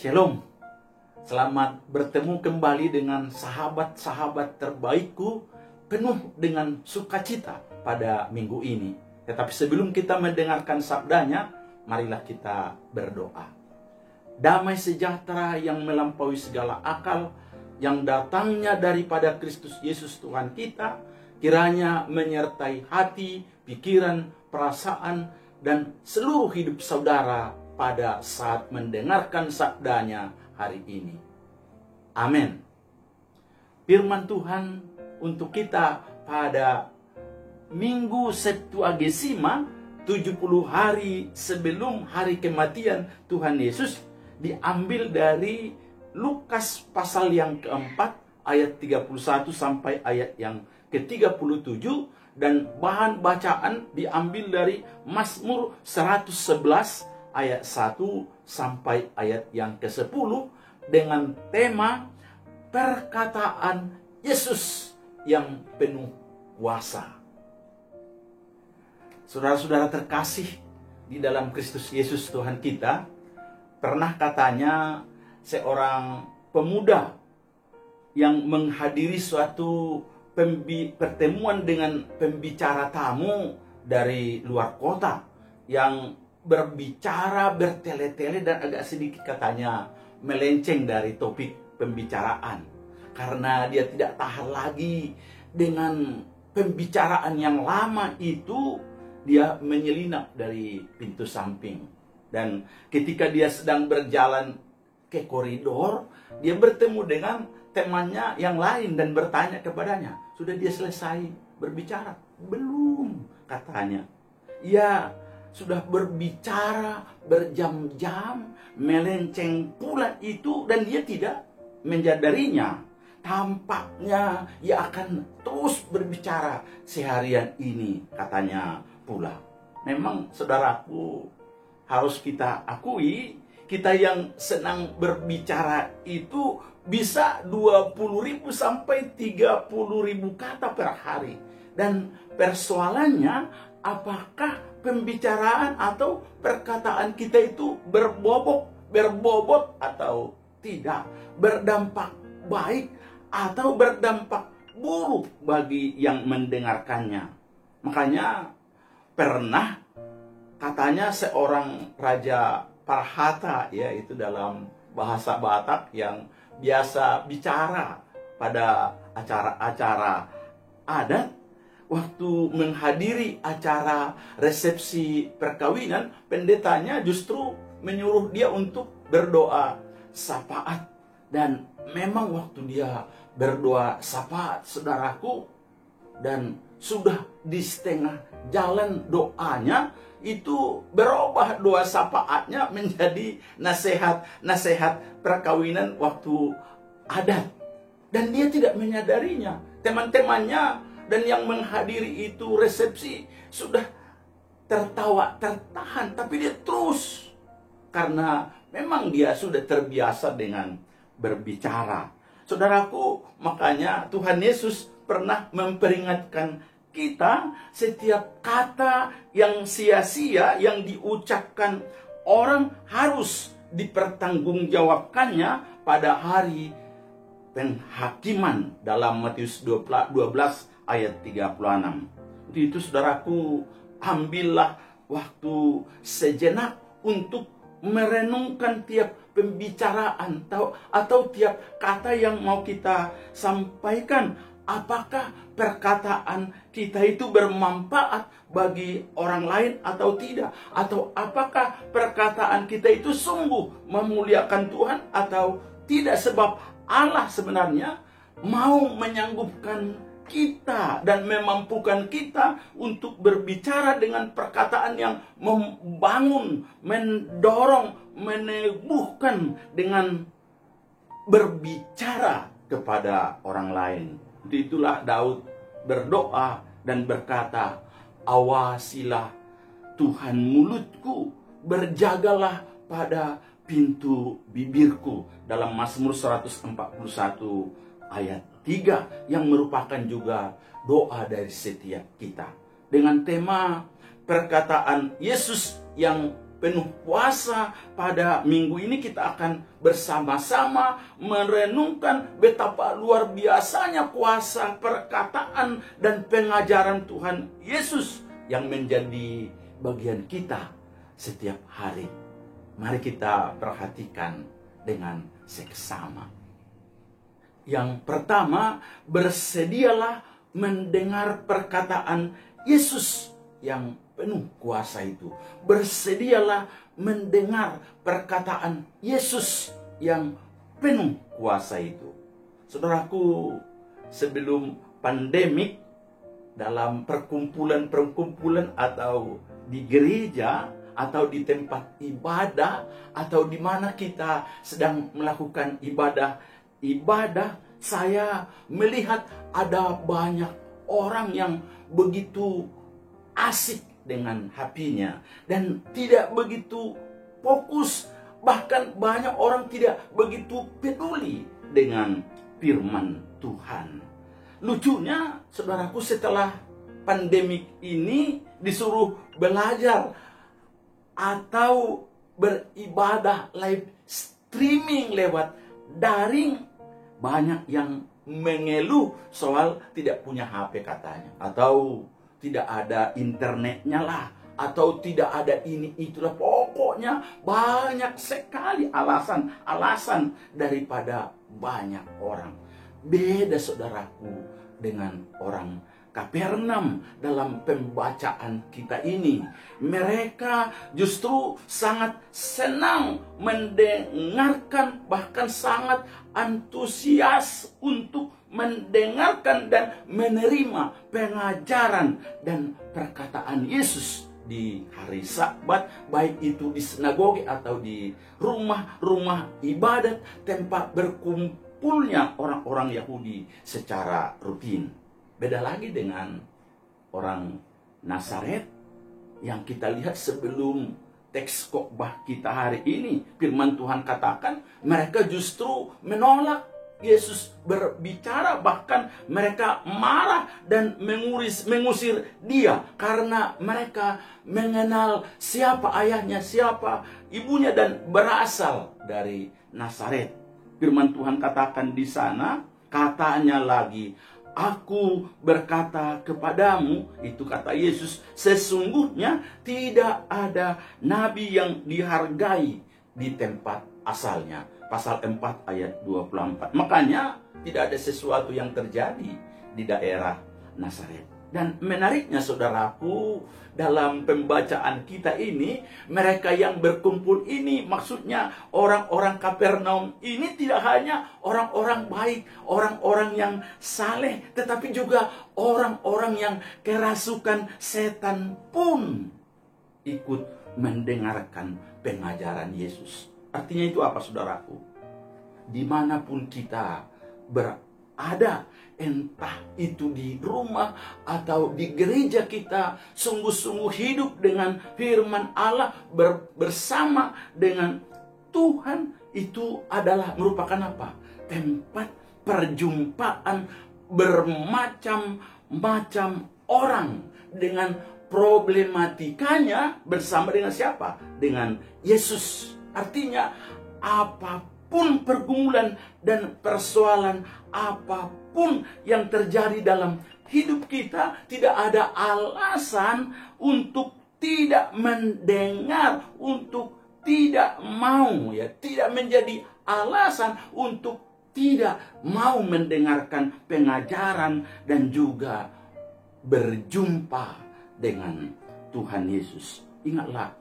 Shalom, selamat bertemu kembali dengan sahabat-sahabat terbaikku penuh dengan sukacita pada minggu ini. Tetapi sebelum kita mendengarkan sabdanya, marilah kita berdoa. Damai sejahtera yang melampaui segala akal, yang datangnya daripada Kristus Yesus Tuhan kita, kiranya menyertai hati, pikiran, perasaan, dan seluruh hidup saudara pada saat mendengarkan sabdanya hari ini. Amin. Firman Tuhan untuk kita pada Minggu Septuagesima, 70 hari sebelum hari kematian Tuhan Yesus, diambil dari Lukas pasal yang keempat, ayat 31 sampai ayat yang ke-37, dan bahan bacaan diambil dari Mazmur 111 ayat 1 sampai ayat yang ke-10 dengan tema perkataan Yesus yang penuh kuasa. Saudara-saudara terkasih di dalam Kristus Yesus Tuhan kita, pernah katanya seorang pemuda yang menghadiri suatu pertemuan dengan pembicara tamu dari luar kota yang berbicara bertele-tele dan agak sedikit katanya melenceng dari topik pembicaraan, karena dia tidak tahan lagi dengan pembicaraan yang lama itu. Dia menyelinap dari pintu samping, dan ketika dia sedang berjalan ke koridor, dia bertemu dengan temannya yang lain dan bertanya kepadanya, "Sudah dia selesai berbicara?" "Belum," katanya. "Ya, sudah berbicara berjam-jam, melenceng pula itu, dan dia tidak menyadarinya. Tampaknya ia akan terus berbicara seharian ini," katanya pula. Memang saudaraku, harus kita akui, kita yang senang berbicara itu bisa 20.000 sampai 30.000 kata per hari. Dan persoalannya, apakah pembicaraan atau perkataan kita itu berbobot atau tidak, berdampak baik atau berdampak buruk bagi yang mendengarkannya. Makanya pernah katanya seorang Raja Parhata, yaitu dalam bahasa Batak, yang biasa bicara pada acara-acara adat, waktu menghadiri acara resepsi perkawinan, pendetanya justru menyuruh dia untuk berdoa syafaat. Dan memang waktu dia berdoa syafaat, saudaraku, dan sudah di setengah jalan doanya, itu berubah doa syafaatnya menjadi nasihat perkawinan waktu adat. Dan dia tidak menyadarinya. Teman-temannya dan yang menghadiri itu resepsi sudah tertawa, tertahan, tapi dia terus, karena memang dia sudah terbiasa dengan berbicara. Saudaraku, makanya Tuhan Yesus pernah memperingatkan kita, setiap kata yang sia-sia yang diucapkan orang harus dipertanggungjawabkannya pada hari penghakiman, dalam Matius 12 ayat 36. Itu saudaraku, ambillah waktu sejenak untuk merenungkan tiap pembicaraan atau tiap kata yang mau kita sampaikan. Apakah perkataan kita itu bermanfaat bagi orang lain atau tidak? Atau apakah perkataan kita itu sungguh memuliakan Tuhan atau tidak? Sebab Allah sebenarnya mau menyanggupkan kita dan memampukan kita untuk berbicara dengan perkataan yang membangun, mendorong, meneguhkan dengan berbicara kepada orang lain. Itulah Daud berdoa dan berkata, "Awasilah Tuhan mulutku, berjagalah pada pintu bibirku," dalam Mazmur 141 ayat 3, yang merupakan juga doa dari setiap kita. Dengan tema perkataan Yesus yang penuh puasa. Pada minggu ini kita akan bersama-sama merenungkan betapa luar biasanya kuasa perkataan dan pengajaran Tuhan Yesus yang menjadi bagian kita setiap hari. Mari kita perhatikan dengan seksama. Yang pertama, bersedialah mendengar perkataan Yesus yang penuh kuasa itu. Bersedialah mendengar perkataan Yesus yang penuh kuasa itu. Saudaraku, sebelum pandemik, dalam perkumpulan-perkumpulan atau di gereja atau di tempat ibadah atau di mana kita sedang melakukan ibadah, saya melihat ada banyak orang yang begitu asik dengan HP-nya dan tidak begitu fokus, bahkan banyak orang tidak begitu peduli dengan firman Tuhan. Lucunya, saudaraku, setelah pandemik ini disuruh belajar atau beribadah live streaming lewat daring, banyak yang mengeluh soal tidak punya HP katanya, atau tidak ada internetnya lah, atau tidak ada ini itulah. Pokoknya banyak sekali alasan daripada banyak orang. Beda, saudaraku, dengan orang Kapernaum dalam pembacaan kita ini. Mereka justru sangat senang mendengarkan, bahkan sangat antusias untuk mendengarkan dan menerima pengajaran dan perkataan Yesus di hari Sabat, baik itu di sinagoge atau di rumah-rumah ibadat, tempat berkumpulnya orang-orang Yahudi secara rutin. Beda lagi dengan orang Nazaret yang kita lihat sebelum teks khotbah kita hari ini. Firman Tuhan katakan mereka justru menolak Yesus berbicara, bahkan mereka marah dan mengusir dia karena mereka mengenal siapa ayahnya, siapa ibunya, dan berasal dari Nazaret. Firman Tuhan katakan di sana, katanya lagi, "Aku berkata kepadamu," itu kata Yesus, "sesungguhnya tidak ada nabi yang dihargai di tempat asalnya." Pasal 4 ayat 24. Makanya tidak ada sesuatu yang terjadi di daerah Nazaret. Dan menariknya, saudaraku, dalam pembacaan kita ini, mereka yang berkumpul ini, maksudnya orang-orang Kapernaum ini tidak hanya orang-orang baik, orang-orang yang saleh, tetapi juga orang-orang yang kerasukan setan pun ikut mendengarkan pengajaran Yesus. Artinya itu apa, saudaraku? Dimanapun kita berada, entah itu di rumah atau di gereja, kita sungguh-sungguh hidup dengan firman Allah, bersama dengan Tuhan, itu adalah merupakan apa? Tempat perjumpaan bermacam-macam orang dengan problematikanya bersama dengan siapa? Dengan Yesus. Artinya apapun pergumulan dan persoalan, apapun yang terjadi dalam hidup kita, tidak ada alasan untuk tidak mendengar, untuk tidak mau, tidak menjadi alasan untuk tidak mau mendengarkan pengajaran dan juga berjumpa dengan Tuhan Yesus. Ingatlah,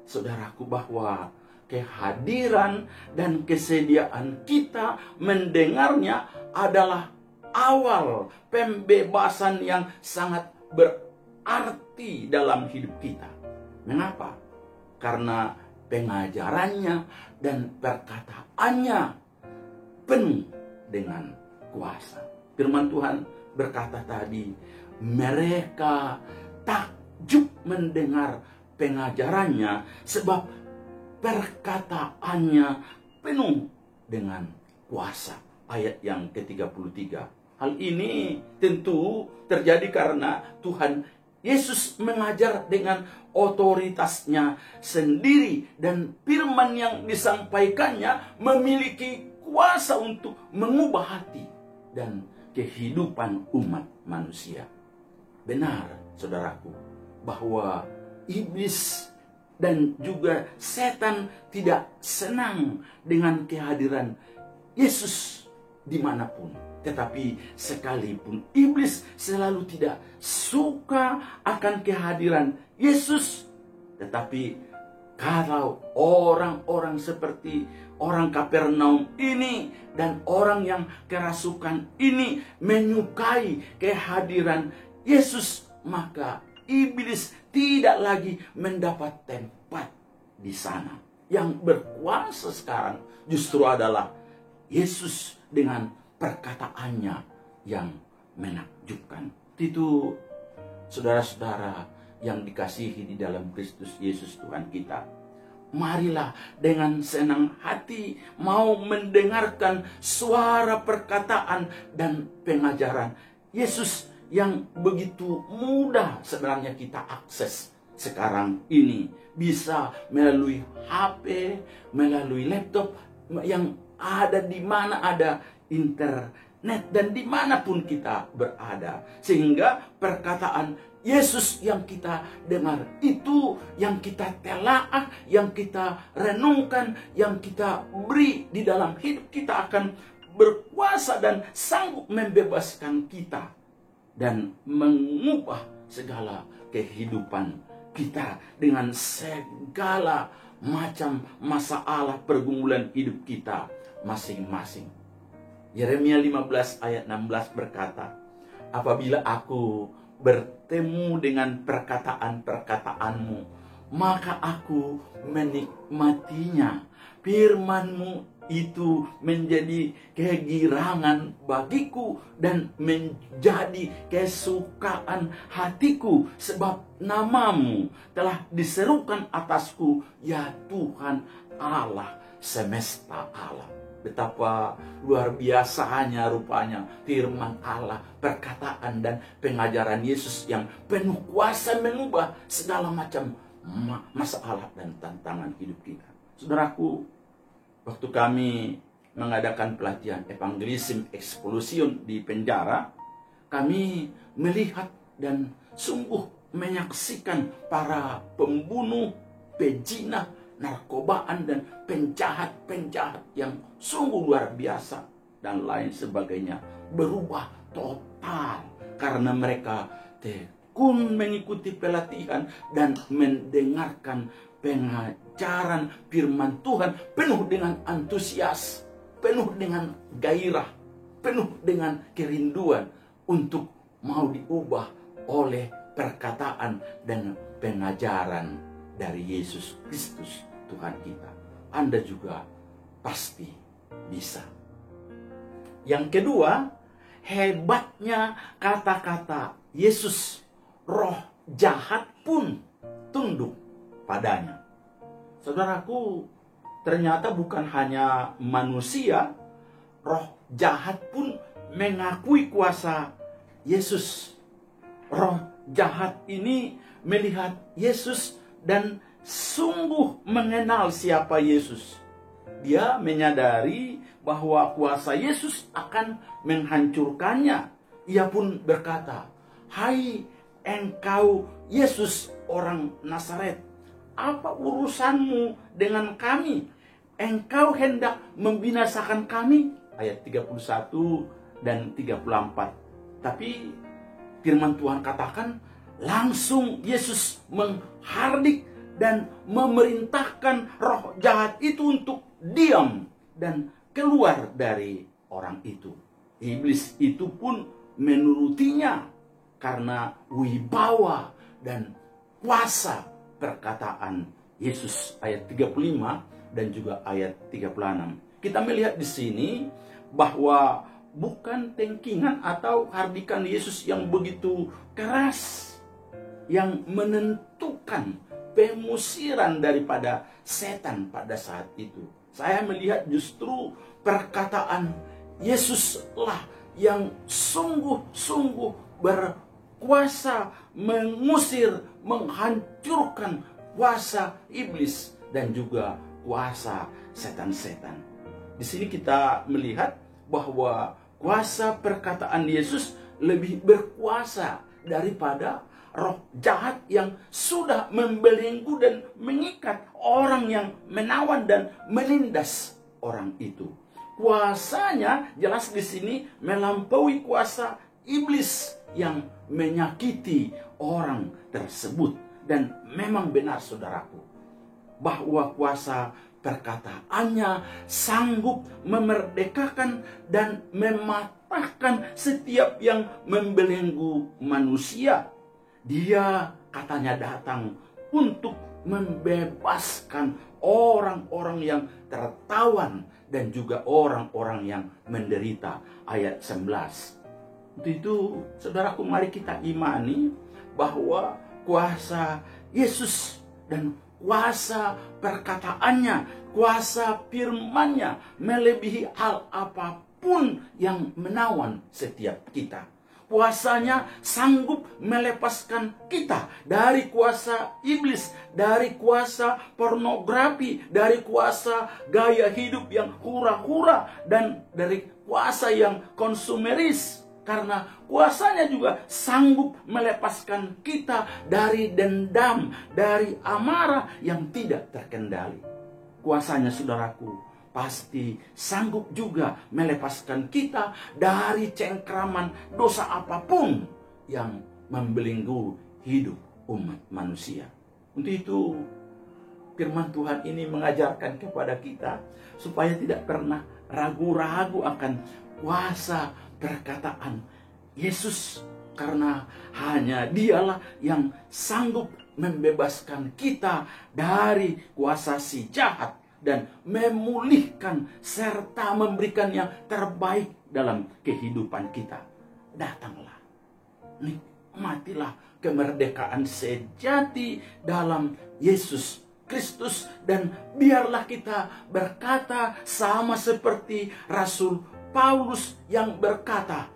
saudaraku, bahwa kehadiran dan kesediaan kita mendengarnya adalah awal pembebasan yang sangat berarti dalam hidup kita. Mengapa? Karena pengajarannya dan perkataannya penuh dengan kuasa. Firman Tuhan berkata tadi, mereka takjub mendengar pengajarannya sebab perkataannya penuh dengan kuasa. Ayat yang ke-33. Hal ini tentu terjadi karena Tuhan Yesus mengajar dengan otoritasnya sendiri, dan firman yang disampaikannya memiliki kuasa untuk mengubah hati dan kehidupan umat manusia. Benar, saudaraku, bahwa iblis dan juga setan tidak senang dengan kehadiran Yesus dimanapun. Tetapi sekalipun iblis selalu tidak suka akan kehadiran Yesus, tetapi kalau orang-orang seperti orang Kapernaum ini dan orang yang kerasukan ini menyukai kehadiran Yesus, maka iblis tidak lagi mendapat tempat di sana. Yang berkuasa sekarang justru adalah Yesus dengan perkataannya yang menakjubkan. Itu saudara-saudara yang dikasihi di dalam Kristus Yesus Tuhan kita. Marilah dengan senang hati mau mendengarkan suara perkataan dan pengajaran Yesus yang begitu mudah sebenarnya kita akses sekarang ini. Bisa melalui HP, melalui laptop, yang ada di mana ada internet dan dimanapun kita berada. Sehingga perkataan Yesus yang kita dengar itu, yang kita telaah, yang kita renungkan, yang kita beri di dalam hidup kita akan berkuasa dan sanggup membebaskan kita dan mengubah segala kehidupan kita dengan segala macam masalah pergumulan hidup kita masing-masing. Yeremia 15 ayat 16 berkata, apabila aku bertemu dengan perkataan-perkataanmu, maka aku menikmatinya. Firman-Mu itu menjadi kegirangan bagiku dan menjadi kesukaan hatiku, sebab nama-Mu telah diserukan atasku, ya Tuhan Allah semesta alam. Betapa luar biasanya rupanya firman Allah, perkataan dan pengajaran Yesus yang penuh kuasa mengubah segala macam masalah dan tantangan hidup kita. Saudaraku, waktu kami mengadakan pelatihan evangelism explosion di penjara, kami melihat dan sungguh menyaksikan para pembunuh, pejina, narkobaan dan penjahat-penjahat yang sungguh luar biasa dan lain sebagainya berubah total karena mereka tekun mengikuti pelatihan dan mendengarkan pengajaran firman Tuhan penuh dengan antusias, penuh dengan gairah, penuh dengan kerinduan untuk mau diubah oleh perkataan dan pengajaran dari Yesus Kristus Tuhan kita. Anda juga pasti bisa. Yang kedua, hebatnya kata-kata Yesus, roh jahat pun tunduk padanya. Saudaraku, ternyata bukan hanya manusia, roh jahat pun mengakui kuasa Yesus. Roh jahat ini melihat Yesus dan sungguh mengenal siapa Yesus. Dia menyadari bahwa kuasa Yesus akan menghancurkannya. Ia pun berkata, "Hai engkau Yesus orang Nazaret, apa urusanmu dengan kami? Engkau hendak membinasakan kami." Ayat 31 dan 34. Tapi firman Tuhan katakan, langsung Yesus menghardik dan memerintahkan roh jahat itu untuk diam dan keluar dari orang itu. Iblis itu pun menurutinya karena wibawa dan kuasa perkataan Yesus. Ayat 35 dan juga ayat 36. Kita melihat di sini bahwa bukan tengkingan atau hardikan Yesus yang begitu keras yang menentukan pengusiran daripada setan pada saat itu. Saya melihat justru perkataan Yesuslah yang sungguh-sungguh kuasa mengusir, menghancurkan kuasa iblis dan juga kuasa setan-setan. Di sini kita melihat bahwa kuasa perkataan Yesus lebih berkuasa daripada roh jahat yang sudah membelenggu dan mengikat orang yang menawan dan menindas orang itu. Kuasanya jelas di sini melampaui kuasa iblis yang menyakiti orang tersebut. Dan memang benar saudaraku, bahwa kuasa perkataannya sanggup memerdekakan dan mematahkan setiap yang membelenggu manusia. Dia katanya datang untuk membebaskan orang-orang yang tertawan dan juga orang-orang yang menderita. Ayat 11. Untuk itu, saudaraku, mari kita imani bahwa kuasa Yesus dan kuasa perkataannya, kuasa firman-Nya melebihi hal apapun yang menawan setiap kita. Kuasanya sanggup melepaskan kita dari kuasa iblis, dari kuasa pornografi, dari kuasa gaya hidup yang hura-hura, dan dari kuasa yang konsumeris. Karena kuasanya juga sanggup melepaskan kita dari dendam, dari amarah yang tidak terkendali. Kuasanya, saudaraku, pasti sanggup juga melepaskan kita dari cengkraman dosa apapun yang membelenggu hidup umat manusia. Untuk itu, firman Tuhan ini mengajarkan kepada kita supaya tidak pernah ragu-ragu akan kuasa perkataan Yesus, karena hanya Dialah yang sanggup membebaskan kita dari kuasa si jahat dan memulihkan serta memberikan yang terbaik dalam kehidupan kita. Datanglah, nikmatilah kemerdekaan sejati dalam Yesus Kristus, dan biarlah kita berkata sama seperti Rasul Paulus yang berkata,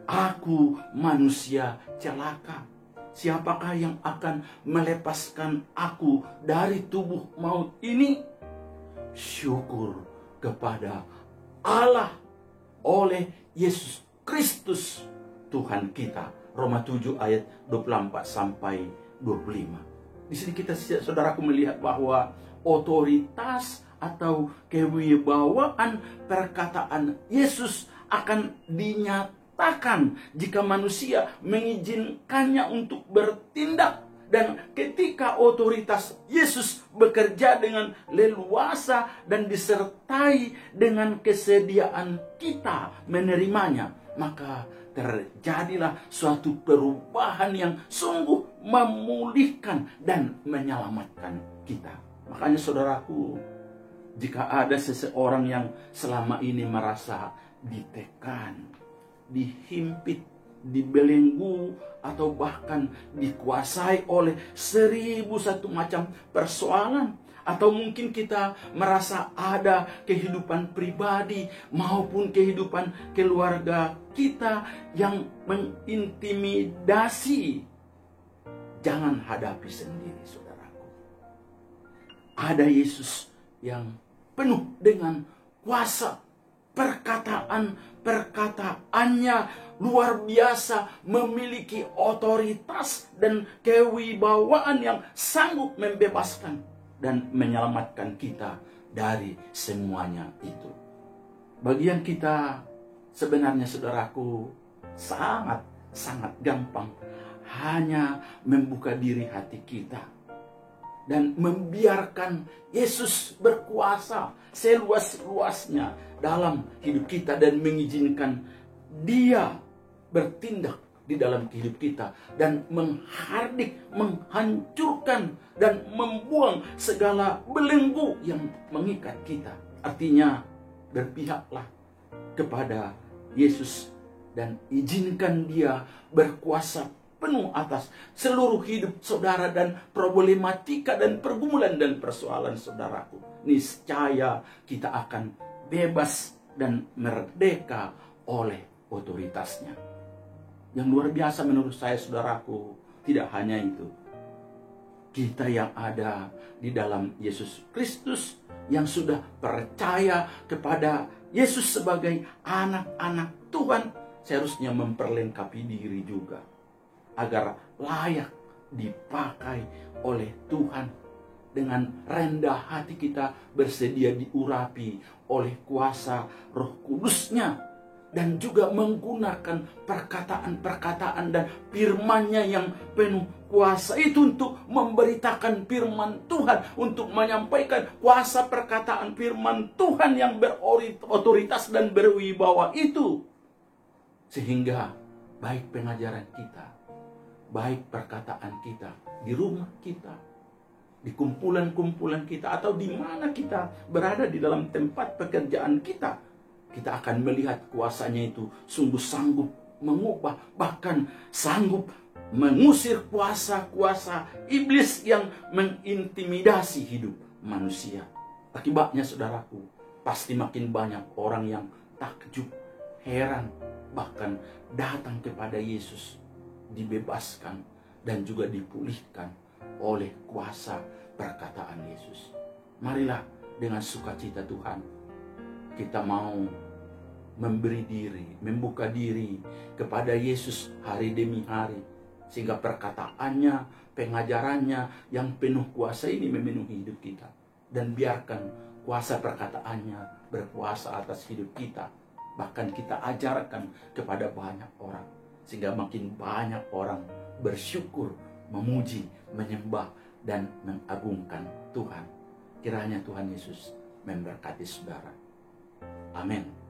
"Aku manusia celaka. Siapakah yang akan melepaskan aku dari tubuh maut ini? Syukur kepada Allah oleh Yesus Kristus Tuhan kita." Roma 7 ayat 24 sampai 25. Di sini kita, saudaraku, melihat bahwa otoritas atau kewibawaan perkataan Yesus akan dinyatakan jika manusia mengizinkannya untuk bertindak. Dan ketika otoritas Yesus bekerja dengan leluasa dan disertai dengan kesediaan kita menerimanya, maka terjadilah suatu perubahan yang sungguh memulihkan dan menyelamatkan kita. Makanya, saudaraku, jika ada seseorang yang selama ini merasa ditekan, dihimpit, dibelenggu, atau bahkan dikuasai oleh 1001 macam persoalan, atau mungkin kita merasa ada kehidupan pribadi maupun kehidupan keluarga kita yang mengintimidasi, jangan hadapi sendiri, saudaraku. Ada Yesus yang penuh dengan kuasa, perkataannya luar biasa, memiliki otoritas dan kewibawaan yang sanggup membebaskan dan menyelamatkan kita dari semuanya itu. Bagian kita sebenarnya, saudaraku, sangat gampang, hanya membuka diri hati kita dan membiarkan Yesus berkuasa seluas-luasnya dalam hidup kita, dan mengizinkan Dia bertindak di dalam hidup kita dan menghardik, menghancurkan dan membuang segala belenggu yang mengikat kita. Artinya, berpihaklah kepada Yesus dan izinkan Dia berkuasa penuh atas seluruh hidup saudara dan problematika dan pergumulan dan persoalan saudaraku. Niscaya kita akan bebas dan merdeka oleh otoritasnya. Yang luar biasa menurut saya, saudaraku, tidak hanya itu. Kita yang ada di dalam Yesus Kristus, yang sudah percaya kepada Yesus sebagai anak-anak Tuhan, seharusnya memperlengkapi diri juga agar layak dipakai oleh Tuhan. Dengan rendah hati kita bersedia diurapi oleh kuasa Roh Kudus-Nya, dan juga menggunakan perkataan-perkataan dan firman-Nya yang penuh kuasa itu untuk memberitakan firman Tuhan, untuk menyampaikan kuasa perkataan firman Tuhan yang berotoritas dan berwibawa itu. Sehingga baik pengajaran kita, baik perkataan kita, di rumah kita, di kumpulan-kumpulan kita, atau di mana kita berada di dalam tempat pekerjaan kita, kita akan melihat kuasanya itu sungguh sanggup mengubah, bahkan sanggup mengusir kuasa-kuasa iblis yang mengintimidasi hidup manusia. Akibatnya, saudaraku, pasti makin banyak orang yang takjub, heran, bahkan datang kepada Yesus, dibebaskan dan juga dipulihkan oleh kuasa perkataan Yesus. Marilah dengan sukacita Tuhan, kita mau memberi diri, membuka diri kepada Yesus hari demi hari, sehingga perkataannya, pengajarannya yang penuh kuasa ini memenuhi hidup kita. Dan biarkan kuasa perkataannya berkuasa atas hidup kita. Bahkan kita ajarkan kepada banyak orang, sehingga makin banyak orang bersyukur, memuji, menyembah, dan mengagungkan Tuhan. Kiranya Tuhan Yesus memberkati saudara. Amin.